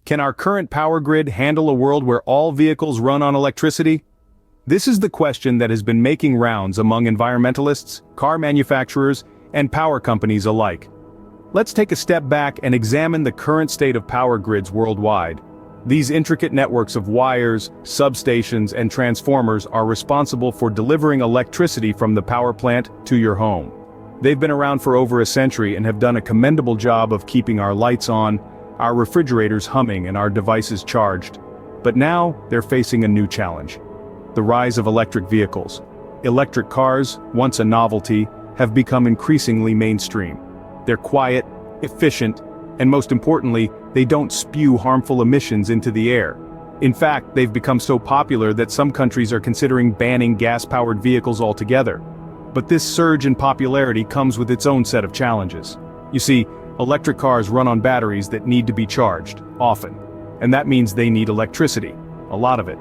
Can our current power grid handle a world where all vehicles run on electricity? This is the question that has been making rounds among environmentalists, car manufacturers, and power companies alike. Let's take a step back and examine the current state of power grids worldwide. These intricate networks of wires, substations, and transformers are responsible for delivering electricity from the power plant to your home. They've been around for over a century and have done a commendable job of keeping our lights on, our refrigerators humming, and our devices charged. But now, they're facing a new challenge. The rise of electric vehicles. Electric cars, once a novelty, have become increasingly mainstream. They're quiet, efficient, and most importantly, they don't spew harmful emissions into the air. In fact, they've become so popular that some countries are considering banning gas-powered vehicles altogether. But this surge in popularity comes with its own set of challenges. You see, electric cars run on batteries that need to be charged, often. And that means they need electricity, a lot of it.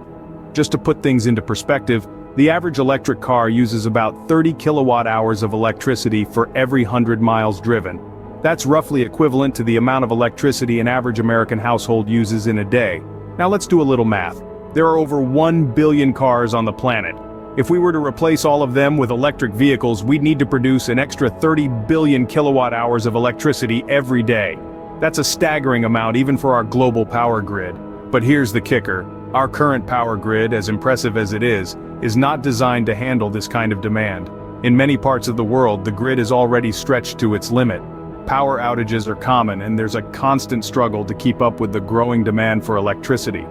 Just to put things into perspective, the average electric car uses about 30 kilowatt hours of electricity for every 100 miles driven. That's roughly equivalent to the amount of electricity an average American household uses in a day. Now let's do a little math. There are over 1 billion cars on the planet. If we were to replace all of them with electric vehicles, we'd need to produce an extra 30 billion kilowatt hours of electricity every day. That's a staggering amount even for our global power grid. But here's the kicker. Our current power grid, as impressive as it is not designed to handle this kind of demand. In many parts of the world, the grid is already stretched to its limit. Power outages are common, and there's a constant struggle to keep up with the growing demand for electricity.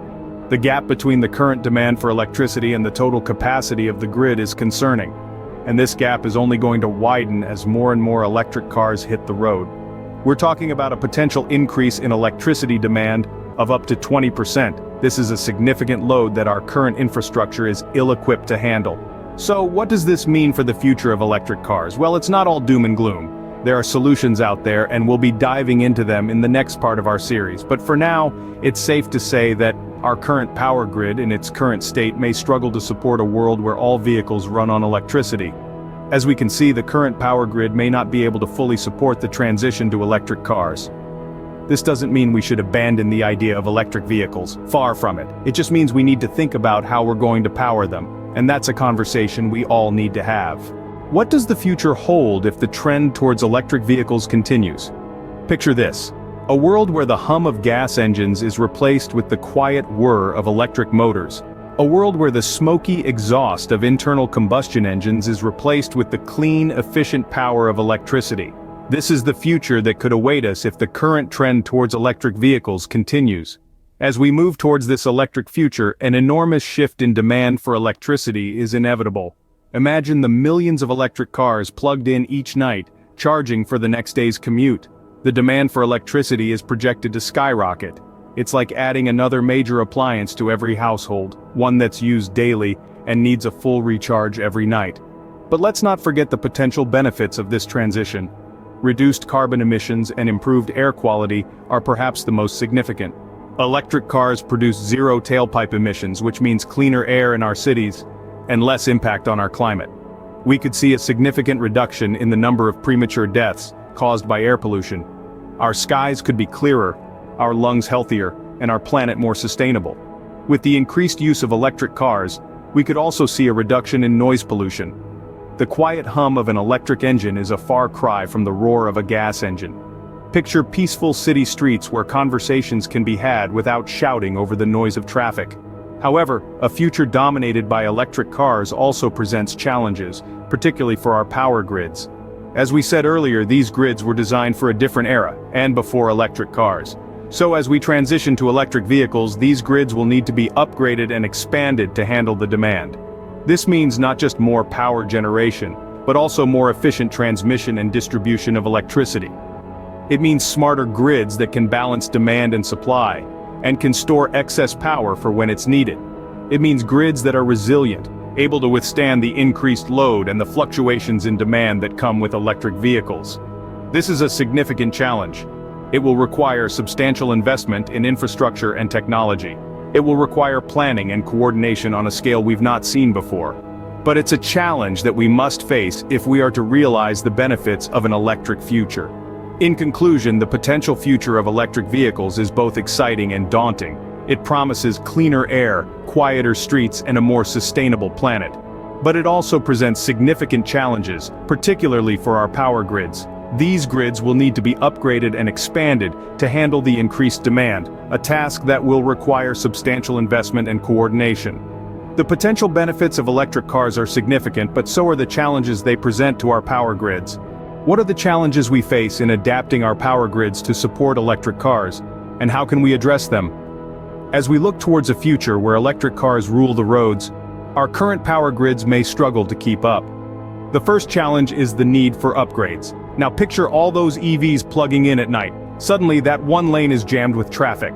The gap between the current demand for electricity and the total capacity of the grid is concerning. And this gap is only going to widen as more and more electric cars hit the road. We're talking about a potential increase in electricity demand of up to 20%. This is a significant load that our current infrastructure is ill-equipped to handle. So what does this mean for the future of electric cars? Well, it's not all doom and gloom. There are solutions out there, and we'll be diving into them in the next part of our series. But for now, it's safe to say that our current power grid in its current state may struggle to support a world where all vehicles run on electricity. As we can see, the current power grid may not be able to fully support the transition to electric cars. This doesn't mean we should abandon the idea of electric vehicles, far from it. It just means we need to think about how we're going to power them, and that's a conversation we all need to have. What does the future hold if the trend towards electric vehicles continues? Picture this. A world where the hum of gas engines is replaced with the quiet whir of electric motors. A world where the smoky exhaust of internal combustion engines is replaced with the clean, efficient power of electricity. This is the future that could await us if the current trend towards electric vehicles continues. As we move towards this electric future, an enormous shift in demand for electricity is inevitable. Imagine the millions of electric cars plugged in each night, charging for the next day's commute. The demand for electricity is projected to skyrocket. It's like adding another major appliance to every household, one that's used daily and needs a full recharge every night. But let's not forget the potential benefits of this transition. Reduced carbon emissions and improved air quality are perhaps the most significant. Electric cars produce zero tailpipe emissions, which means cleaner air in our cities and less impact on our climate. We could see a significant reduction in the number of premature deaths caused by air pollution. Our skies could be clearer, our lungs healthier, and our planet more sustainable. With the increased use of electric cars, we could also see a reduction in noise pollution. The quiet hum of an electric engine is a far cry from the roar of a gas engine. Picture peaceful city streets where conversations can be had without shouting over the noise of traffic. However, a future dominated by electric cars also presents challenges, particularly for our power grids. As we said earlier, these grids were designed for a different era, and before electric cars. So as we transition to electric vehicles, these grids will need to be upgraded and expanded to handle the demand. This means not just more power generation, but also more efficient transmission and distribution of electricity. It means smarter grids that can balance demand and supply, and can store excess power for when it's needed. It means grids that are resilient, able to withstand the increased load and the fluctuations in demand that come with electric vehicles. This is a significant challenge. It will require substantial investment in infrastructure and technology. It will require planning and coordination on a scale we've not seen before. But it's a challenge that we must face if we are to realize the benefits of an electric future. In conclusion, the potential future of electric vehicles is both exciting and daunting. It promises cleaner air, quieter streets, and a more sustainable planet. But it also presents significant challenges, particularly for our power grids. These grids will need to be upgraded and expanded to handle the increased demand, a task that will require substantial investment and coordination. The potential benefits of electric cars are significant, but so are the challenges they present to our power grids. What are the challenges we face in adapting our power grids to support electric cars, and how can we address them? As we look towards a future where electric cars rule the roads, our current power grids may struggle to keep up. The first challenge is the need for upgrades. Now picture all those EVs plugging in at night. Suddenly that one lane is jammed with traffic.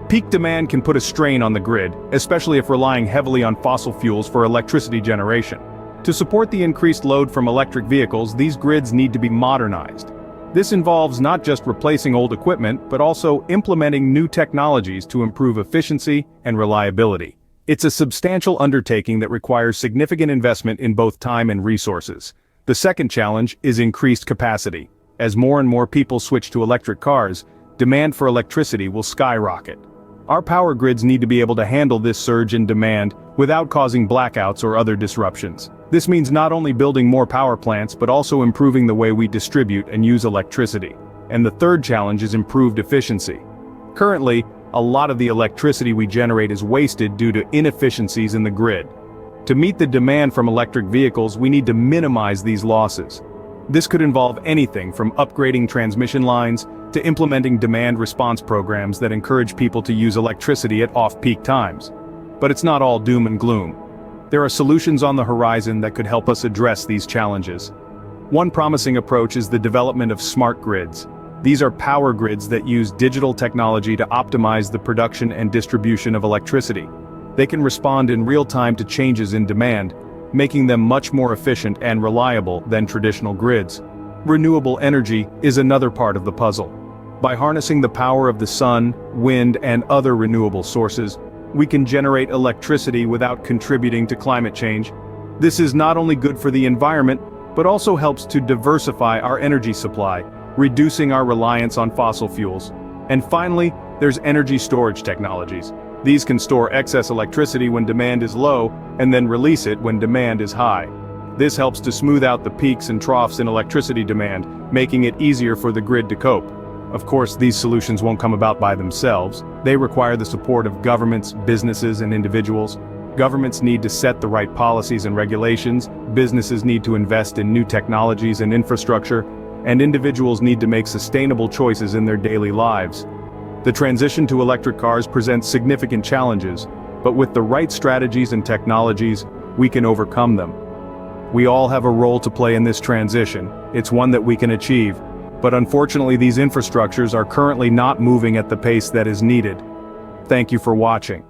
Peak demand can put a strain on the grid, especially if relying heavily on fossil fuels for electricity generation. To support the increased load from electric vehicles, these grids need to be modernized. This involves not just replacing old equipment, but also implementing new technologies to improve efficiency and reliability. It's a substantial undertaking that requires significant investment in both time and resources. The second challenge is increased capacity. As more and more people switch to electric cars, demand for electricity will skyrocket. Our power grids need to be able to handle this surge in demand without causing blackouts or other disruptions. This means not only building more power plants but also improving the way we distribute and use electricity. And the third challenge is improved efficiency. Currently, a lot of the electricity we generate is wasted due to inefficiencies in the grid. To meet the demand from electric vehicles, we need to minimize these losses. This could involve anything from upgrading transmission lines to implementing demand response programs that encourage people to use electricity at off-peak times. But it's not all doom and gloom. There are solutions on the horizon that could help us address these challenges. One promising approach is the development of smart grids. These are power grids that use digital technology to optimize the production and distribution of electricity. They can respond in real time to changes in demand, making them much more efficient and reliable than traditional grids. Renewable energy is another part of the puzzle. By harnessing the power of the sun, wind, and other renewable sources, we can generate electricity without contributing to climate change. This is not only good for the environment, but also helps to diversify our energy supply, reducing our reliance on fossil fuels. And finally, there's energy storage technologies. These can store excess electricity when demand is low, and then release it when demand is high. This helps to smooth out the peaks and troughs in electricity demand, making it easier for the grid to cope. Of course, these solutions won't come about by themselves. They require the support of governments, businesses, and individuals. Governments need to set the right policies and regulations, businesses need to invest in new technologies and infrastructure, and individuals need to make sustainable choices in their daily lives. The transition to electric cars presents significant challenges, but with the right strategies and technologies, we can overcome them. We all have a role to play in this transition. It's one that we can achieve, but unfortunately these infrastructures are currently not moving at the pace that is needed. Thank you for watching.